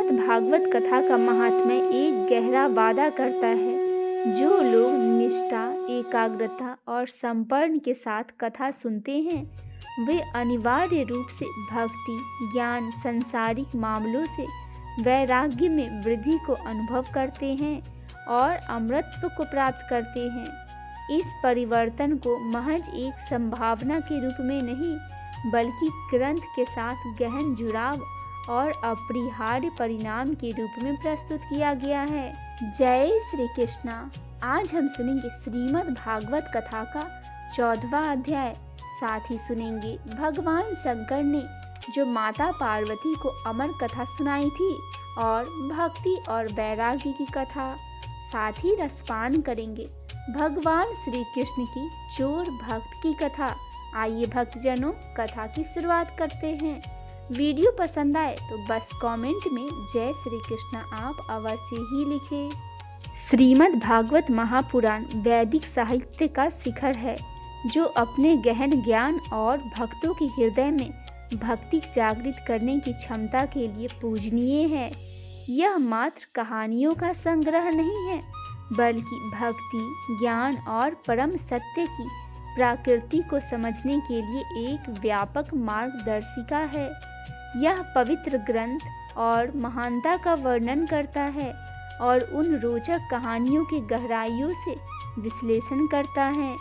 श्रीमद् भागवत कथा का महात्म्य एक गहरा वादा करता है। जो लोग निष्ठा, एकाग्रता और समर्पण के साथ कथा सुनते हैं वे अनिवार्य रूप से भक्ति, ज्ञान, सांसारिक मामलों से वैराग्य में वृद्धि को अनुभव करते हैं और अमृतत्व को प्राप्त करते हैं। इस परिवर्तन को महज एक संभावना के रूप में नहीं बल्कि ग्रंथ के साथ गहन जुड़ाव और अपरिहार्य परिणाम के रूप में प्रस्तुत किया गया है। जय श्री कृष्णा। आज हम सुनेंगे श्रीमद् भागवत कथा का 14वां अध्याय। साथ ही सुनेंगे भगवान शंकर ने जो माता पार्वती को अमर कथा सुनाई थी और भक्ति और वैराग्य की कथा। साथ ही रसपान करेंगे भगवान श्री कृष्ण की चोर भक्त की कथा। आइए भक्तजनों, कथा की शुरुआत करते हैं। वीडियो पसंद आए तो बस कमेंट में जय श्री कृष्ण आप अवश्य ही लिखें। श्रीमद् भागवत महापुराण वैदिक साहित्य का शिखर है जो अपने गहन ज्ञान और भक्तों के हृदय में भक्ति जागृत करने की क्षमता के लिए पूजनीय है। यह मात्र कहानियों का संग्रह नहीं है बल्कि भक्ति, ज्ञान और परम सत्य की प्रकृति को समझने के लिए एक व्यापक मार्गदर्शिका है। यह पवित्र ग्रंथ और महानता का वर्णन करता है और उन रोचक कहानियों की गहराइयों से विश्लेषण करता है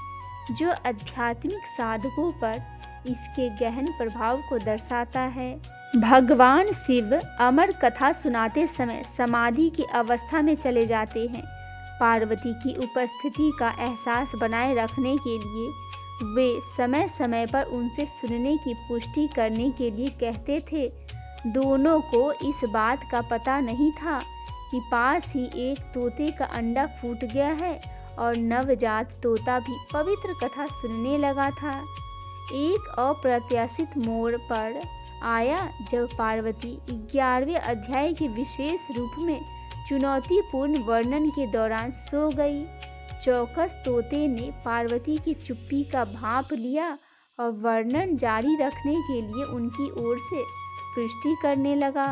जो आध्यात्मिक साधकों पर इसके गहन प्रभाव को दर्शाता है। भगवान शिव अमर कथा सुनाते समय समाधि की अवस्था में चले जाते हैं। पार्वती की उपस्थिति का एहसास बनाए रखने के लिए वे समय समय पर उनसे सुनने की पुष्टि करने के लिए कहते थे। दोनों को इस बात का पता नहीं था कि पास ही एक तोते का अंडा फूट गया है और नवजात तोता भी पवित्र कथा सुनने लगा था। एक अप्रत्याशित मोड़ पर आया जब पार्वती 11वें अध्याय के विशेष रूप में चुनौतीपूर्ण वर्णन के दौरान सो गई। चौकस तोते ने पार्वती की चुप्पी का भांप लिया और वर्णन जारी रखने के लिए उनकी ओर से पुष्टि करने लगा।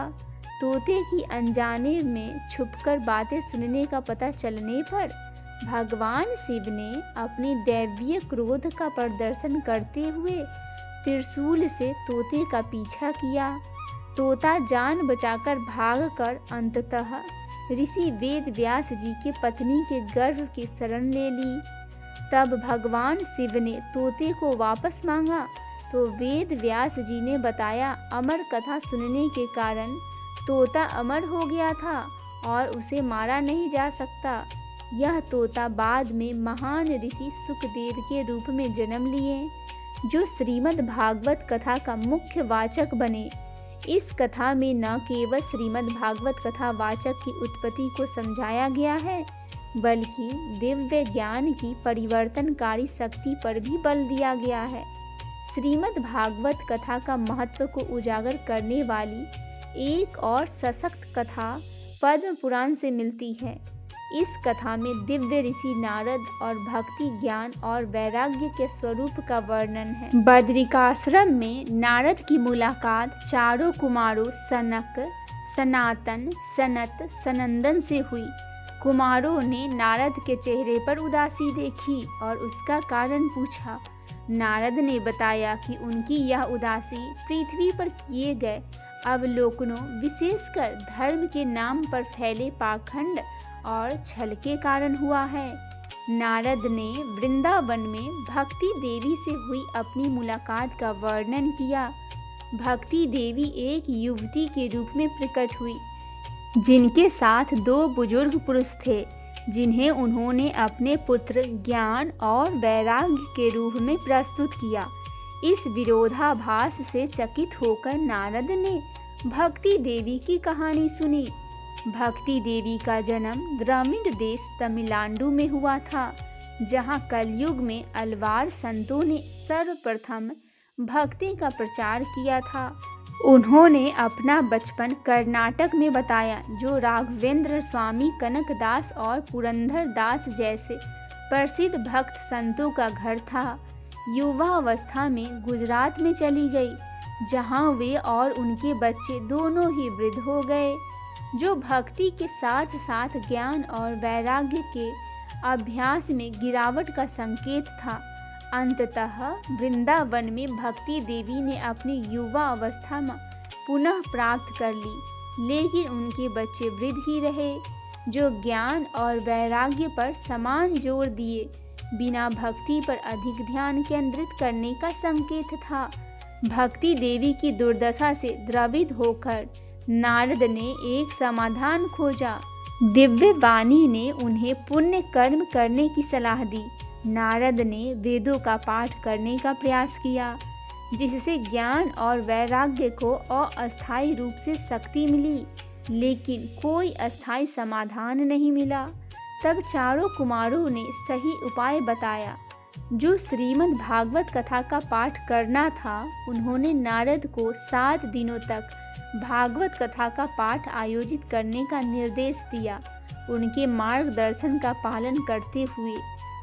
तोते की अनजाने में छुपकर बातें सुनने का पता चलने पर भगवान शिव ने अपने दैवीय क्रोध का प्रदर्शन करते हुए त्रिशूल से तोते का पीछा किया। तोता जान बचाकर भागकर अंततः ऋषि वेद व्यास जी के पत्नी के गर्भ की शरण ले ली। तब भगवान शिव ने तोते को वापस मांगा तो वेद व्यास जी ने बताया अमर कथा सुनने के कारण तोता अमर हो गया था और उसे मारा नहीं जा सकता। यह तोता बाद में महान ऋषि सुखदेव के रूप में जन्म लिए जो श्रीमद् भागवत कथा का मुख्य वाचक बने। इस कथा में न केवल श्रीमद् भागवत कथा वाचक की उत्पत्ति को समझाया गया है बल्कि दिव्य ज्ञान की परिवर्तनकारी शक्ति पर भी बल दिया गया है। श्रीमद् भागवत कथा का महत्व को उजागर करने वाली एक और सशक्त कथा पद्म पुराण से मिलती है। इस कथा में दिव्य ऋषि नारद और भक्ति, ज्ञान और वैराग्य के स्वरूप का वर्णन है। बद्रिकाश्रम में नारद की मुलाकात चारों कुमारों सनक, सनातन, सनत, सनंदन से हुई। कुमारों ने नारद के चेहरे पर उदासी देखी और उसका कारण पूछा। नारद ने बताया कि उनकी यह उदासी पृथ्वी पर किए गए अवलोकनों, विशेषकर धर्म के नाम पर फैले पाखंड और छल के कारण हुआ है। नारद ने वृंदावन में भक्ति देवी से हुई अपनी मुलाकात का वर्णन किया। भक्ति देवी एक युवती के रूप में प्रकट हुई जिनके साथ 2 बुजुर्ग पुरुष थे जिन्हें उन्होंने अपने पुत्र ज्ञान और वैराग्य के रूप में प्रस्तुत किया। इस विरोधाभास से चकित होकर नारद ने भक्ति देवी की कहानी सुनी। भक्ति देवी का जन्म ग्रामीण देश तमिलनाडु में हुआ था जहां कलयुग में अलवार संतों ने सर्वप्रथम भक्ति का प्रचार किया था। उन्होंने अपना बचपन कर्नाटक में बताया जो राघवेंद्र स्वामी, कनकदास और पुरंदर दास जैसे प्रसिद्ध भक्त संतों का घर था। युवा अवस्था में गुजरात में चली गई जहां वे और उनके बच्चे दोनों ही वृद्ध हो गए। जो भक्ति के साथ साथ ज्ञान और वैराग्य के अभ्यास में गिरावट का संकेत था। अंततः वृंदावन में भक्ति देवी ने अपनी युवा अवस्था में पुनः प्राप्त कर ली, लेकिन उनके बच्चे वृद्ध ही रहे, जो ज्ञान और वैराग्य पर समान जोर दिए बिना भक्ति पर अधिक ध्यान केंद्रित करने का संकेत था। भक्ति देवी की दुर्दशा से द्रवित होकर नारद ने एक समाधान खोजा। दिव्य वाणी ने उन्हें पुण्य कर्म करने की सलाह दी। नारद ने वेदों का पाठ करने का प्रयास किया, जिससे ज्ञान और वैराग्य को अस्थायी रूप से शक्ति मिली, लेकिन कोई अस्थायी समाधान नहीं मिला। तब चारों कुमारों ने सही उपाय बताया। जो श्रीमद् भागवत कथा का पाठ करना था, उन्होंने नारद को 7 दिनों तक भागवत कथा का पाठ आयोजित करने का निर्देश दिया। उनके मार्गदर्शन का पालन करते हुए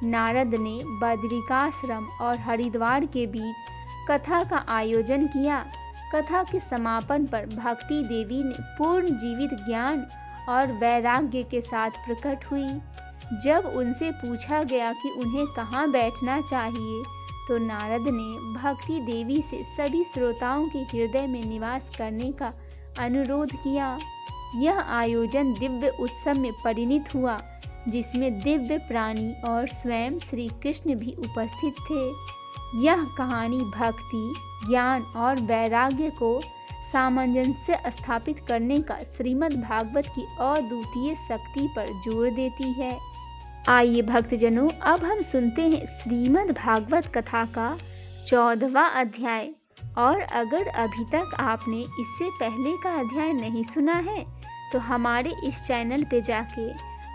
नारद ने बद्रिकाश्रम और हरिद्वार के बीच कथा का आयोजन किया। कथा के समापन पर भक्ति देवी ने पूर्ण जीवित ज्ञान और वैराग्य के साथ प्रकट हुई। जब उनसे पूछा गया कि उन्हें कहाँ बैठना चाहिए, तो नारद ने भक्ति देवी से सभी श्रोताओं के हृदय में निवास करने का अनुरोध किया। यह आयोजन दिव्य उत्सव में परिणत हुआ, जिसमें दिव्य प्राणी और स्वयं श्री कृष्ण भी उपस्थित थे। यह कहानी भक्ति, ज्ञान और वैराग्य को सामंजस्य स्थापित करने का श्रीमद् भागवत की अद्वितीय शक्ति पर जोर देती है। आइए भक्तजनों, अब हम सुनते हैं श्रीमद् भागवत कथा का 14वां अध्याय। और अगर अभी तक आपने इससे पहले का अध्याय नहीं सुना है, तो हमारे इस चैनल पे जाके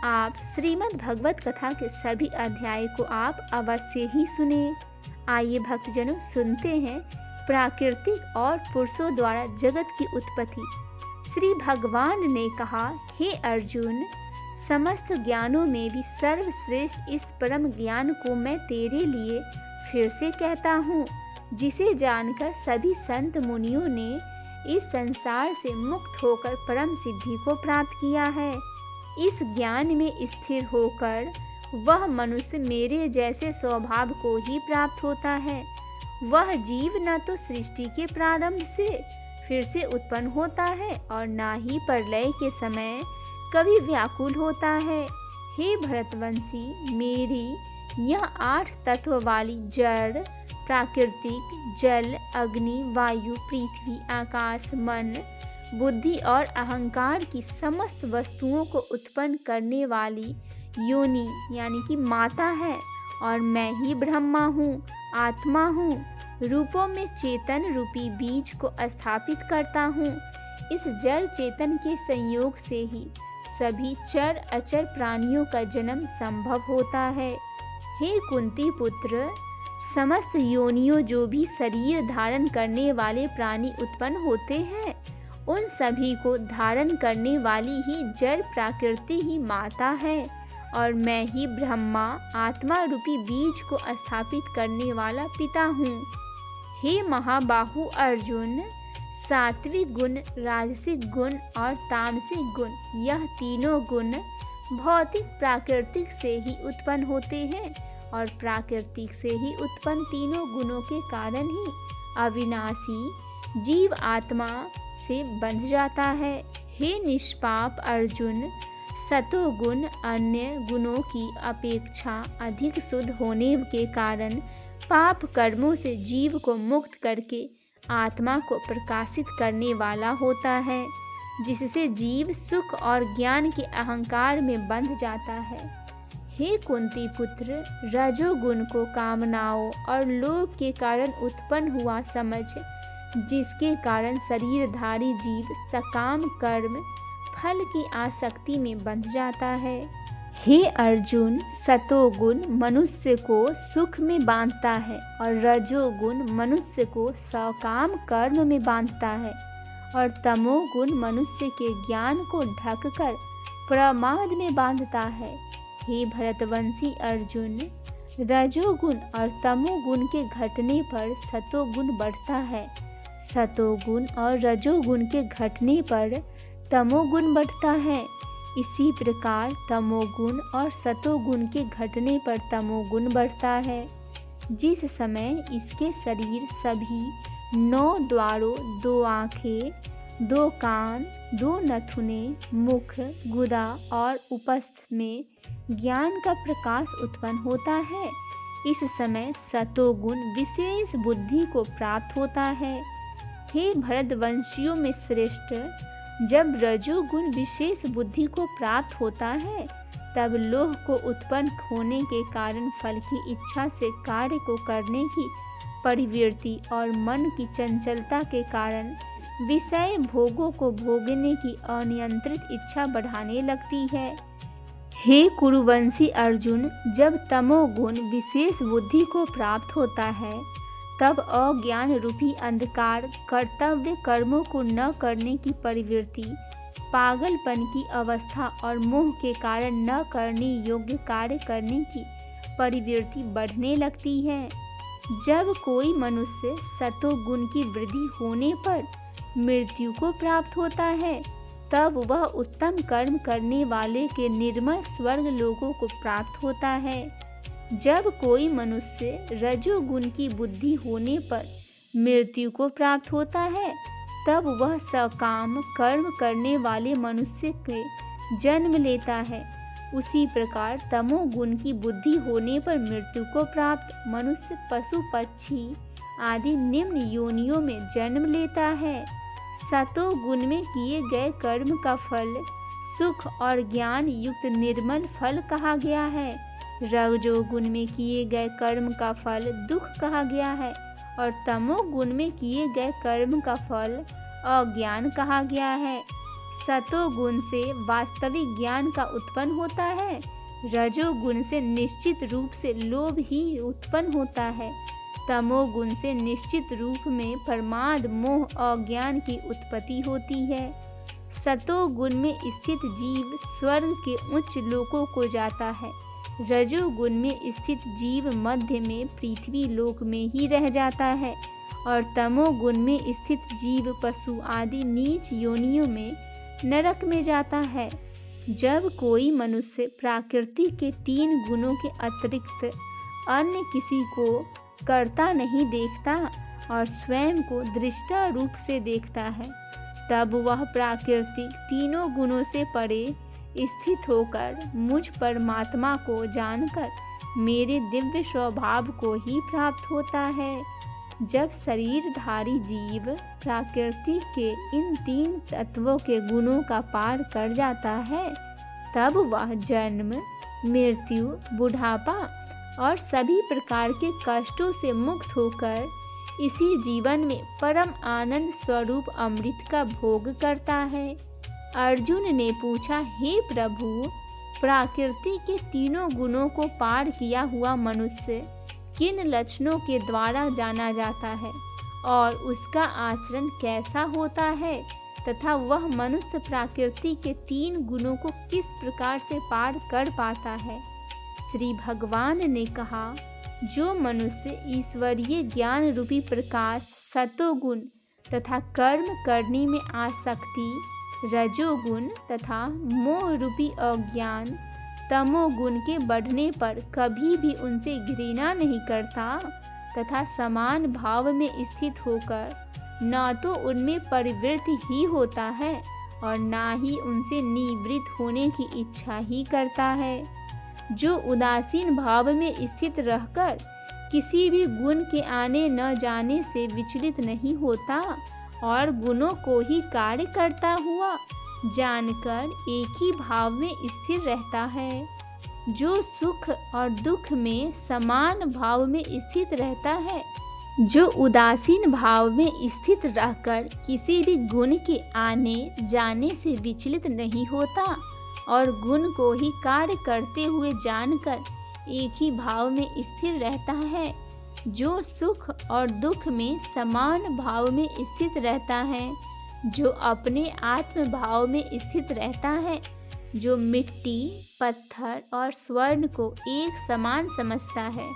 आप श्रीमद् भागवत कथा के सभी अध्याय को आप अवश्य ही सुने। आइए भक्तजनों, सुनते हैं प्राकृतिक और पुरुषों द्वारा जगत की उत्पत्ति। श्री भगवान ने कहा, हे अर्जुन, समस्त ज्ञानों में भी सर्वश्रेष्ठ इस परम ज्ञान को मैं तेरे लिए फिर से कहता हूँ, जिसे जानकर सभी संत मुनियों ने इस संसार से मुक्त होकर परम सिद्धि को प्राप्त किया है। इस ज्ञान में स्थिर होकर वह मनुष्य मेरे जैसे स्वभाव को ही प्राप्त होता है। वह जीव न तो सृष्टि के प्रारंभ से फिर से उत्पन्न होता है और ना ही प्रलय के समय कभी व्याकुल होता है। हे भरतवंशी, मेरी यह 8 तत्व वाली जड़, प्राकृतिक, जल, अग्नि, वायु, पृथ्वी, आकाश, मन, बुद्धि और अहंकार की समस्त वस्तुओं को उत्पन्न करने वाली योनि यानी कि माता है। और मैं ही ब्रह्मा हूँ, आत्मा हूँ, रूपों में चेतन रूपी बीज को स्थापित करता हूँ। इस जड़ चेतन के संयोग से ही सभी चर अचर प्राणियों का जन्म संभव होता है। हे कुंती पुत्र, समस्त योनियों जो भी शरीर धारण करने वाले प्राणी उत्पन्न होते हैं, उन सभी को धारण करने वाली ही जड़ प्रकृति ही माता है। और मैं ही ब्रह्मा, आत्मा रूपी बीज को स्थापित करने वाला पिता हूँ। हे महाबाहु अर्जुन, सात्विक गुण, राजसिक गुण और तामसिक गुण, यह तीनों गुण भौतिक प्राकृतिक से ही उत्पन्न होते हैं और प्राकृतिक से ही उत्पन्न तीनों गुणों के कारण ही अविनाशी जीव आत्मा से बंध जाता है। हे निष्पाप अर्जुन, सतोगुण अन्य गुणों की अपेक्षा अधिक शुद्ध होने के कारण पाप कर्मों से जीव को मुक्त करके आत्मा को प्रकाशित करने वाला होता है, जिससे जीव सुख और ज्ञान के अहंकार में बंध जाता है। हे कुंती पुत्र, रजोगुण को कामनाओं और लोभ के कारण उत्पन्न हुआ समझ, जिसके कारण शरीरधारी जीव सकाम कर्म फल की आसक्ति में बंध जाता है। हे अर्जुन, सतोगुण मनुष्य को सुख में बांधता है और रजोगुण मनुष्य को सकाम कर्म में बांधता है और तमोगुण मनुष्य के ज्ञान को ढककर प्रमाद में बांधता है। हे भरतवंशी अर्जुन, रजोगुण और तमोगुण के घटने पर सतोगुण बढ़ता है, सतोगुण और रजोगुण के घटने पर तमोगुण बढ़ता है। इसी प्रकार तमोगुण और सतोगुण के घटने पर तमोगुण बढ़ता है। जिस समय इसके शरीर सभी 9 द्वारों, 2 आँखें, 2 कान, 2 नथुने, मुख, गुदा और उपस्थ में ज्ञान का प्रकाश उत्पन्न होता है, इस समय सतोगुण विशेष बुद्धि को प्राप्त होता है। हे भरतवंशियों में श्रेष्ठ, जब रजोगुण विशेष बुद्धि को प्राप्त होता है, तब लोह को उत्पन्न होने के कारण फल की इच्छा से कार्य को करने की प्रवृत्ति और मन की चंचलता के कारण विषय भोगों को भोगने की अनियंत्रित इच्छा बढ़ाने लगती है। हे कुरुवंशी अर्जुन, जब तमोगुण विशेष बुद्धि को प्राप्त होता है, तब अज्ञान रूपी अंधकार कर्तव्य कर्मों को न करने की प्रवृत्ति, पागलपन की अवस्था और मोह के कारण न करने योग्य कार्य करने की प्रवृत्ति बढ़ने लगती है। जब कोई मनुष्य सतोगुण की वृद्धि होने पर मृत्यु को प्राप्त होता है, तब वह उत्तम कर्म करने वाले के निर्मल स्वर्ग लोकों को प्राप्त होता है। जब कोई मनुष्य रजोगुण की बुद्धि होने पर मृत्यु को प्राप्त होता है, तब वह सकाम कर्म करने वाले मनुष्य के जन्म लेता है। उसी प्रकार तमोगुण की बुद्धि होने पर मृत्यु को प्राप्त मनुष्य पशु पक्षी आदि निम्न योनियों में जन्म लेता है। सतोगुण में किए गए कर्म का फल सुख और ज्ञान युक्त निर्मल फल कहा गया है। रजोगुण में किए गए कर्म का फल दुख कहा गया है और तमोगुण में किए गए कर्म का फल अज्ञान कहा गया है। सतोगुण से वास्तविक ज्ञान का उत्पन्न होता है। रजोगुण से निश्चित रूप से लोभ ही उत्पन्न होता है। तमोगुण से निश्चित रूप में प्रमाद मोह अज्ञान की उत्पत्ति होती है। सतोगुण में स्थित जीव स्वर्ग के उच्च लोकों को जाता है। रजोगुण में स्थित जीव मध्य में पृथ्वी लोक में ही रह जाता है और तमोगुण में स्थित जीव पशु आदि नीच योनियों में नरक में जाता है। जब कोई मनुष्य प्रकृति के 3 गुणों के अतिरिक्त अन्य किसी को करता नहीं देखता और स्वयं को दृष्टा रूप से देखता है, तब वह प्राकृतिक तीनों गुणों से परे स्थित होकर मुझ परमात्मा को जानकर मेरे दिव्य स्वभाव को ही प्राप्त होता है। जब शरीरधारी जीव प्रकृति के इन 3 तत्वों के गुणों का पार कर जाता है, तब वह जन्म, मृत्यु, बुढ़ापा और सभी प्रकार के कष्टों से मुक्त होकर इसी जीवन में परम आनंद स्वरूप अमृत का भोग करता है। अर्जुन ने पूछा, हे प्रभु, प्रकृति के तीनों गुणों को पार किया हुआ मनुष्य किन लक्षणों के द्वारा जाना जाता है और उसका आचरण कैसा होता है तथा वह मनुष्य प्रकृति के 3 गुणों को किस प्रकार से पार कर पाता है? श्री भगवान ने कहा, जो मनुष्य ईश्वरीय ज्ञान रूपी प्रकाश सतोगुण तथा कर्म करने में आसक्ति रजोगुण तथा मोह रूपी अज्ञान तमोगुण के बढ़ने पर कभी भी उनसे घृणा नहीं करता तथा समान भाव में स्थित होकर न तो उनमें परिवृत्ति ही होता है और ना ही उनसे निवृत्त होने की इच्छा ही करता है। जो उदासीन भाव में स्थित रहकर किसी भी गुण के आने न जाने से विचलित नहीं होता और गुणों को ही कार्य करता हुआ जानकर एक ही भाव में स्थिर रहता है। जो सुख और दुख में समान भाव में स्थित रहता है, जो उदासीन भाव में स्थित रहकर किसी भी गुण के आने जाने से विचलित नहीं होता और गुण को ही कार्य करते हुए जानकर एक ही भाव में स्थिर रहता है, जो सुख और दुख में समान भाव में स्थित रहता है, जो अपने आत्म भाव में स्थित रहता है, जो मिट्टी, पत्थर और स्वर्ण को एक समान समझता है,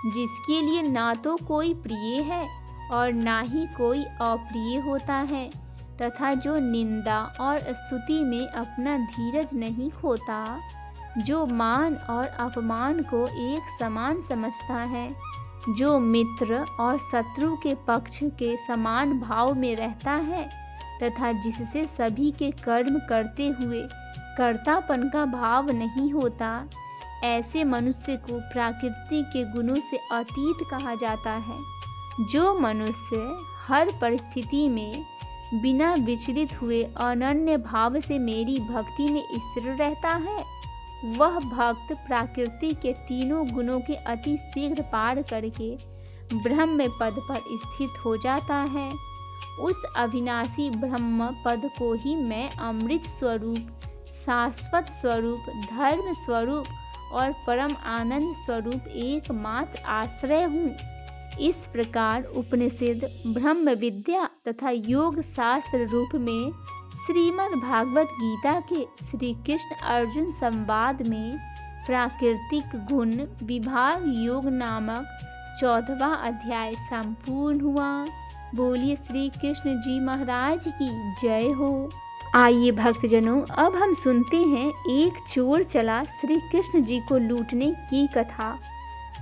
जिसके लिए ना तो कोई प्रिय है और ना ही कोई अप्रिय होता है, तथा जो निंदा और स्तुति में अपना धीरज नहीं खोता, जो मान और अपमान को एक समान समझता है, जो मित्र और शत्रु के पक्ष के समान भाव में रहता है तथा जिससे सभी के कर्म करते हुए कर्तापन का भाव नहीं होता, ऐसे मनुष्य को प्रकृति के गुणों से अतीत कहा जाता है। जो मनुष्य हर परिस्थिति में बिना विचलित हुए अनन्य भाव से मेरी भक्ति में स्थिर रहता है, वह भक्त प्रकृति के तीनों गुणों के अति शीघ्र पार करके ब्रह्म पद पर स्थित हो जाता है। उस अविनाशी ब्रह्म पद को ही मैं अमृत स्वरूप, शाश्वत स्वरूप, धर्म स्वरूप और परम आनंद स्वरूप एकमात्र आश्रय हूँ। इस प्रकार उपनिषद, ब्रह्म विद्या तथा योग शास्त्र रूप में श्रीमद् भागवत गीता के श्री कृष्ण अर्जुन संवाद में प्राकृतिक गुण विभाग योग नामक 14वां अध्याय संपूर्ण हुआ। बोलिए श्री कृष्ण जी महाराज की जय हो। आइए भक्तजनों, अब हम सुनते हैं एक चोर चला श्री कृष्ण जी को लूटने की कथा।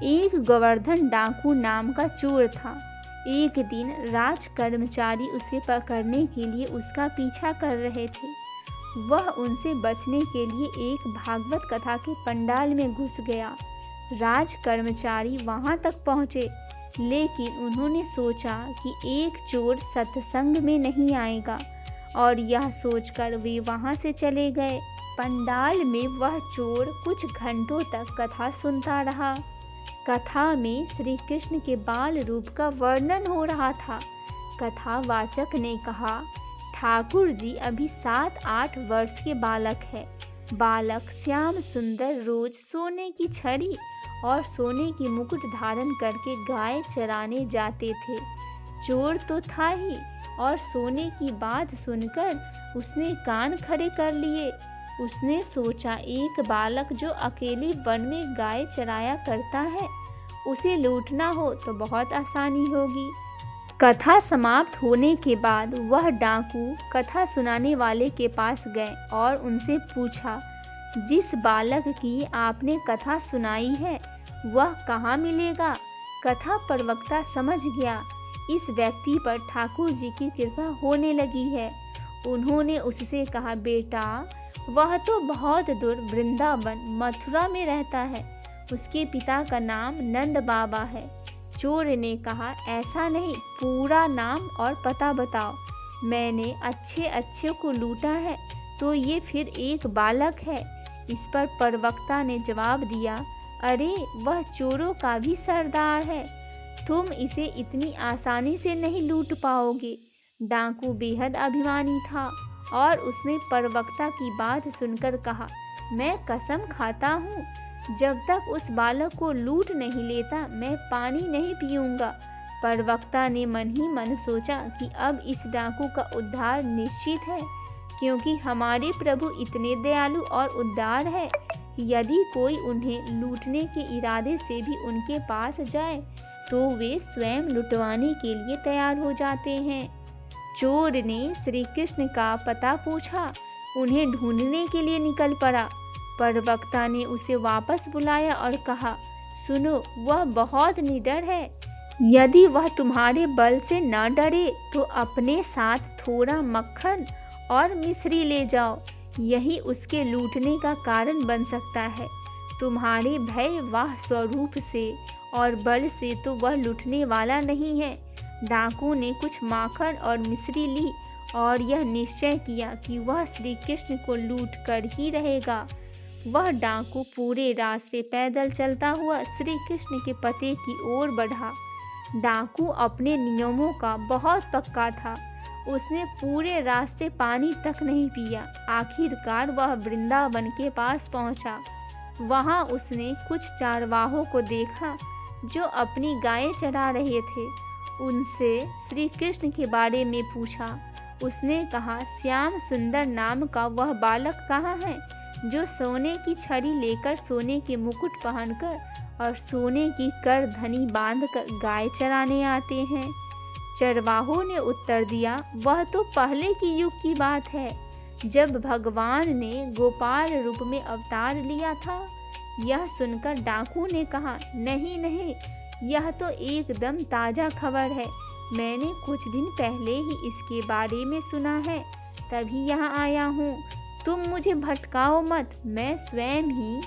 एक गोवर्धन डाकू नाम का चोर था। एक दिन राज कर्मचारी उसे पकड़ने के लिए उसका पीछा कर रहे थे। वह उनसे बचने के लिए एक भागवत कथा के पंडाल में घुस गया। राज कर्मचारी वहां तक पहुंचे, लेकिन उन्होंने सोचा कि एक चोर सत्संग में नहीं आएगा और यह सोचकर वे वहां से चले गए। पंडाल में वह चोर कुछ घंटों तक कथा सुनता रहा। कथा में श्री कृष्ण के बाल रूप का वर्णन हो रहा था। कथावाचक ने कहा, ठाकुर जी अभी 7-8 वर्ष के बालक है। बालक श्याम सुंदर रोज सोने की छड़ी और सोने की मुकुट धारण करके गाय चराने जाते थे। चोर तो था ही और सोने की बात सुनकर उसने कान खड़े कर लिए। उसने सोचा, एक बालक जो अकेले वन में गाय चराया करता है, उसे लूटना हो तो बहुत आसानी होगी। कथा समाप्त होने के बाद वह डाकू कथा सुनाने वाले के पास गए और उनसे पूछा, जिस बालक की आपने कथा सुनाई है वह कहाँ मिलेगा? कथा प्रवक्ता समझ गया, इस व्यक्ति पर ठाकुर जी की कृपा होने लगी है। उन्होंने उससे कहा, बेटा वह तो बहुत दूर वृंदावन मथुरा में रहता है। उसके पिता का नाम नंद बाबा है। चोर ने कहा, ऐसा नहीं, पूरा नाम और पता बताओ। मैंने अच्छे को लूटा है तो ये फिर एक बालक है। इस पर प्रवक्ता ने जवाब दिया, अरे वह चोरों का भी सरदार है, तुम इसे इतनी आसानी से नहीं लूट पाओगे। डाकू बेहद अभिमानी था और उसने प्रवक्ता की बात सुनकर कहा, मैं कसम खाता हूँ, जब तक उस बालक को लूट नहीं लेता मैं पानी नहीं पीऊँगा। प्रवक्ता ने मन ही मन सोचा कि अब इस डाकू का उद्धार निश्चित है, क्योंकि हमारे प्रभु इतने दयालु और उदार है, यदि कोई उन्हें लूटने के इरादे से भी उनके पास जाए तो वे स्वयं लुटवाने के लिए तैयार हो जाते हैं। चोर ने श्री कृष्ण का पता पूछा, उन्हें ढूंढने के लिए निकल पड़ा। प्रवक्ता ने उसे वापस बुलाया और कहा, सुनो, वह बहुत निडर है। यदि वह तुम्हारे बल से न डरे तो अपने साथ थोड़ा मक्खन और मिश्री ले जाओ, यही उसके लूटने का कारण बन सकता है। तुम्हारे भय वाह स्वरूप से और बल से तो वह लूटने वाला नहीं है। डाकू ने कुछ माखन और मिश्री ली और यह निश्चय किया कि वह श्री कृष्ण को लूट कर ही रहेगा। वह डाकू पूरे रास्ते पैदल चलता हुआ श्री कृष्ण के पते की ओर बढ़ा। डाकू अपने नियमों का बहुत पक्का था। उसने पूरे रास्ते पानी तक नहीं पिया। आखिरकार वह वृंदावन के पास पहुंचा। वहां उसने कुछ चारवाहों को देखा जो अपनी गायें चरा रहे थे। उनसे श्री कृष्ण के बारे में पूछा। उसने कहा, श्याम सुंदर नाम का वह बालक कहाँ है जो सोने की छड़ी लेकर, सोने के मुकुट पहनकर और सोने की करधनी बांधकर गाय चराने आते हैं? चरवाहों ने उत्तर दिया, वह तो पहले की युग की बात है, जब भगवान ने गोपाल रूप में अवतार लिया था। यह सुनकर डाकू ने कहा, नहीं नहीं, यह तो एकदम ताज़ा खबर है। मैंने कुछ दिन पहले ही इसके बारे में सुना है, तभी यहाँ आया हूँ। तुम मुझे भटकाओ मत, मैं स्वयं ही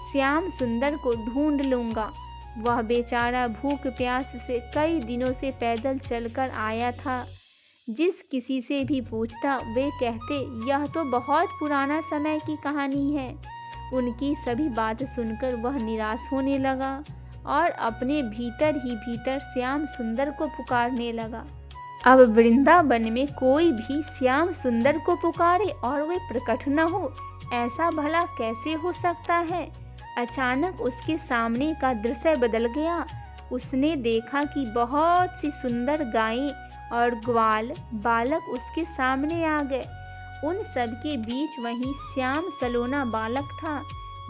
श्याम सुंदर को ढूंढ लूँगा। वह बेचारा भूख प्यास से कई दिनों से पैदल चलकर आया था। जिस किसी से भी पूछता वे कहते यह तो बहुत पुराना समय की कहानी है। उनकी सभी बात सुनकर वह निराश होने लगा और अपने भीतर ही भीतर श्याम सुंदर को पुकारने लगा। अब वृंदावन में कोई भी श्याम सुंदर को पुकारे और वे प्रकट न हो, ऐसा भला कैसे हो सकता है। अचानक उसके सामने का दृश्य बदल गया। उसने देखा कि बहुत सी सुंदर गायें और ग्वाल बालक उसके सामने आ गए। उन सब के बीच वहीं श्याम सलोना बालक था,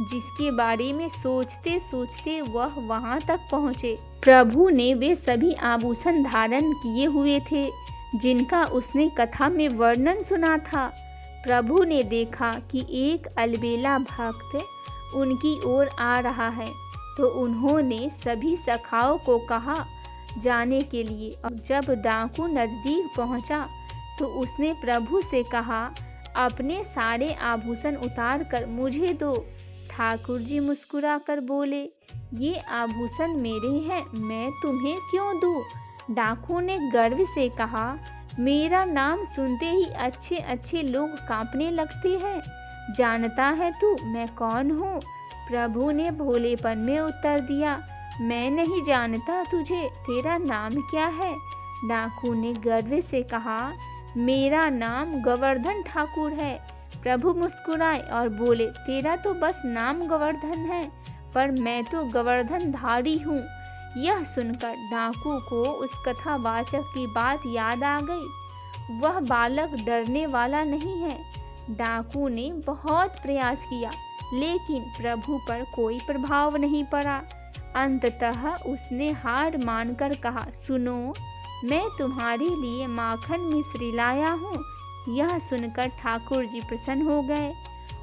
जिसके बारे में सोचते सोचते वह वहां तक पहुँचे। प्रभु ने वे सभी आभूषण धारण किए हुए थे जिनका उसने कथा में वर्णन सुना था। प्रभु ने देखा कि एक अलबेला भक्त उनकी ओर आ रहा है, तो उन्होंने सभी सखाओं को कहा जाने के लिए। और जब डाकू नज़दीक पहुंचा तो उसने प्रभु से कहा, अपने सारे आभूषण उतार कर मुझे दो। ठाकुर जी मुस्कुरा कर बोले, ये आभूषण मेरे हैं, मैं तुम्हें क्यों दूँ। डाकू ने गर्व से कहा, मेरा नाम सुनते ही अच्छे अच्छे लोग कांपने लगते हैं। जानता है तू मैं कौन हूँ। प्रभु ने भोलेपन में उत्तर दिया, मैं नहीं जानता तुझे, तेरा नाम क्या है। डाकू ने गर्व से कहा, मेरा नाम गोवर्धन ठाकुर है। प्रभु मुस्कुराए और बोले, तेरा तो बस नाम गोवर्धन है, पर मैं तो गोवर्धन धारी हूँ। यह सुनकर डाकू को उस कथावाचक की बात याद आ गई। वह बालक डरने वाला नहीं है। डाकू ने बहुत प्रयास किया, लेकिन प्रभु पर कोई प्रभाव नहीं पड़ा। अंततः उसने हार मानकर कहा, सुनो, मैं तुम्हारे लिए माखन मिश्री लाया हूँ। यह सुनकर ठाकुर जी प्रसन्न हो गए।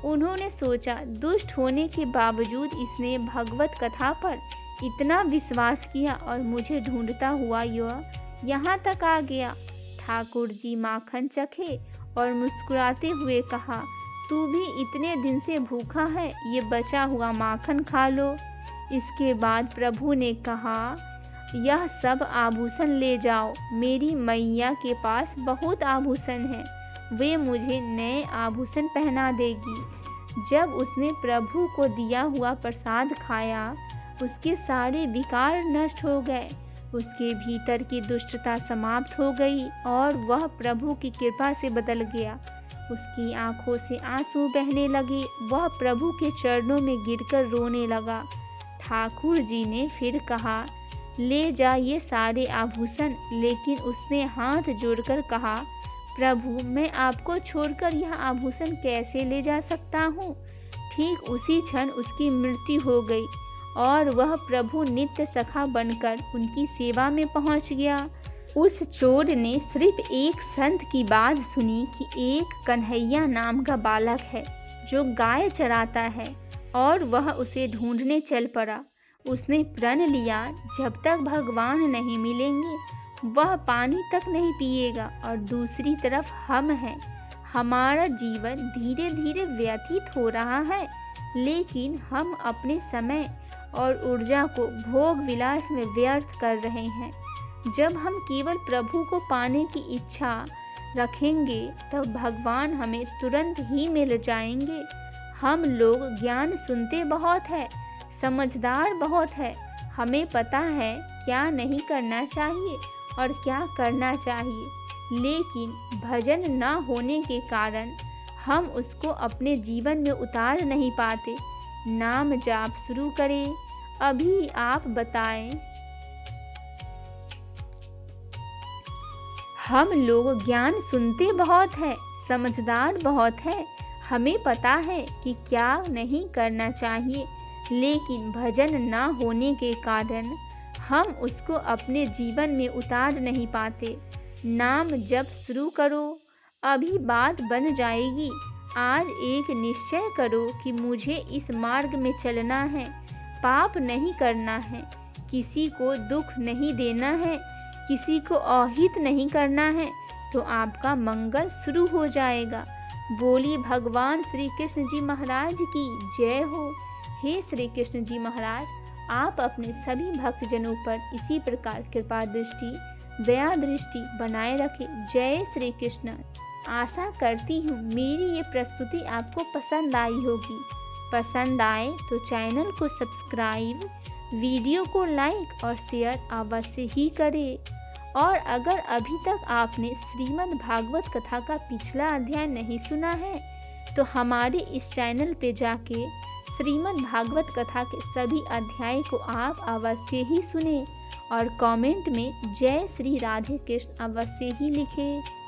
उन्होंने सोचा, दुष्ट होने के बावजूद इसने भगवत कथा पर इतना विश्वास किया और मुझे ढूंढता हुआ यह यहाँ तक आ गया। ठाकुर जी माखन चखे और मुस्कुराते हुए कहा, तू भी इतने दिन से भूखा है, ये बचा हुआ माखन खा लो। इसके बाद प्रभु ने कहा, यह सब आभूषण ले जाओ। मेरी मैया के पास बहुत आभूषण हैं, वे मुझे नए आभूषण पहना देगी। जब उसने प्रभु को दिया हुआ प्रसाद खाया, उसके सारे विकार नष्ट हो गए। उसके भीतर की दुष्टता समाप्त हो गई और वह प्रभु की कृपा से बदल गया। उसकी आंखों से आंसू बहने लगे। वह प्रभु के चरणों में गिरकर रोने लगा। ठाकुर जी ने फिर कहा, ले जा ये सारे आभूषण। लेकिन उसने हाथ जोड़कर कहा, प्रभु, मैं आपको छोड़कर यह आभूषण कैसे ले जा सकता हूँ। ठीक उसी क्षण उसकी मृत्यु हो गई और वह प्रभु नित्य सखा बनकर उनकी सेवा में पहुँच गया। उस चोर ने सिर्फ एक संत की बात सुनी कि एक कन्हैया नाम का बालक है जो गाय चराता है, और वह उसे ढूंढने चल पड़ा। उसने प्रण लिया, जब तक भगवान नहीं मिलेंगे वह पानी तक नहीं पिएगा। और दूसरी तरफ हम हैं, हमारा जीवन धीरे धीरे व्यतीत हो रहा है, लेकिन हम अपने समय और ऊर्जा को भोग विलास में व्यर्थ कर रहे हैं। जब हम केवल प्रभु को पाने की इच्छा रखेंगे तब भगवान हमें तुरंत ही मिल जाएंगे। हम लोग ज्ञान सुनते बहुत है, समझदार बहुत है, हमें पता है क्या नहीं करना चाहिए और क्या करना चाहिए, लेकिन भजन न होने के कारण हम उसको अपने जीवन में उतार नहीं पाते। नाम जाप शुरू करें। अभी आप बताएं। हम लोग ज्ञान सुनते बहुत है, समझदार बहुत है, हमें पता है कि क्या नहीं करना चाहिए, लेकिन भजन न होने के कारण हम उसको अपने जीवन में उतार नहीं पाते। नाम जप शुरू करो, अभी बात बन जाएगी। आज एक निश्चय करो कि मुझे इस मार्ग में चलना है, पाप नहीं करना है, किसी को दुख नहीं देना है, किसी को अहित नहीं करना है, तो आपका मंगल शुरू हो जाएगा। बोलिए भगवान श्री कृष्ण जी महाराज की जय हो। हे श्री कृष्ण जी महाराज, आप अपने सभी भक्तजनों पर इसी प्रकार कृपा दृष्टि, दया दृष्टि बनाए रखें। जय श्री कृष्ण। आशा करती हूँ मेरी ये प्रस्तुति आपको पसंद आई होगी। पसंद आए तो चैनल को सब्सक्राइब, वीडियो को लाइक और शेयर अवश्य ही करें। और अगर अभी तक आपने श्रीमद् भागवत कथा का पिछला अध्याय नहीं सुना है तो हमारे इस चैनल पे जाके श्रीमद् भागवत कथा के सभी अध्याय को आप अवश्य ही सुने और कमेंट में जय श्री राधे कृष्ण अवश्य ही लिखें।